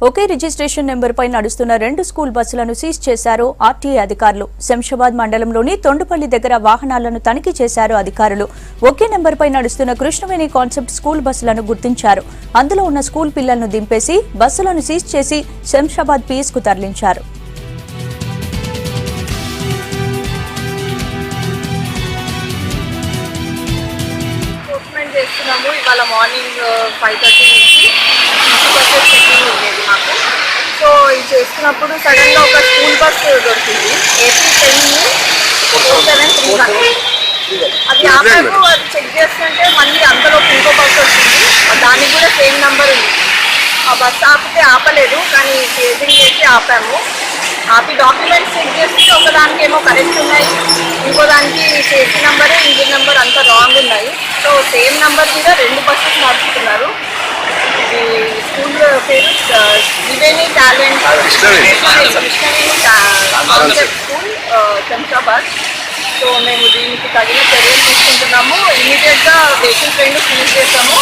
ఒకే registration number పై నడుస్తున్న 2 school బస్సులను seize చేశారు ఆర్టీఏ అధికారులు. శంషాబాద్ మండలంలోని తొండపల్లి దగ్గర వాహనాలను తనిఖీ చేశారు అధికారులు. ఒకే నెంబర్ పై నడుస్తున్న కృష్ణవేణి కాన్సెప్ట్ స్కూల్ బస్సులను గుర్తించారు. అందులో ఉన్న స్కూల్ పిల్లలను దింపేసి బస్సులను సీజ్ చేసి శంషాబాద్ పీఎస్ కు తరలించారు. ఇవాళ మార్నింగ్ 5:30 నుంచి బస్సెస్ చెకింగ్ ఉండేది మాకు. సో ఇది చేస్తున్నప్పుడు సడన్గా ఒక స్కూల్ బస్ దొరికింది, ఏపీ 10-4731. అది ఆపాము. అది చెక్ చేస్తుంటే మళ్ళీ అంతలో ఇంకో బస్ వచ్చింది, దానికి కూడా సేమ్ నెంబర్ ఉంది. ఆ బస్ ఆపితే ఆపలేదు, కానీ చేసింగ్ చేసి ఆపాము. ఆపి డాక్యుమెంట్స్ చెక్ చేస్తే ఒకదానికి ఏమో కరెక్ట్ ఉన్నాయి, ఇంకో దానికి సేఫ్టీ నెంబర్ ఇంజిన్ నెంబర్ అంతా రాంగ్ ఉన్నాయి. సో సేమ్ నెంబర్ మీద 2 బస్సెస్ నడుపుతున్నారు. ఇది స్కూల్ పేరు Triveni talent Krishnaveni concept school Shamshabad. So మేము దీనికి తగిన చర్యలు తీసుకుంటున్నాము. ఇమీడియట్గా వెహికల్స్ 2 సీజ్ చేస్తాము.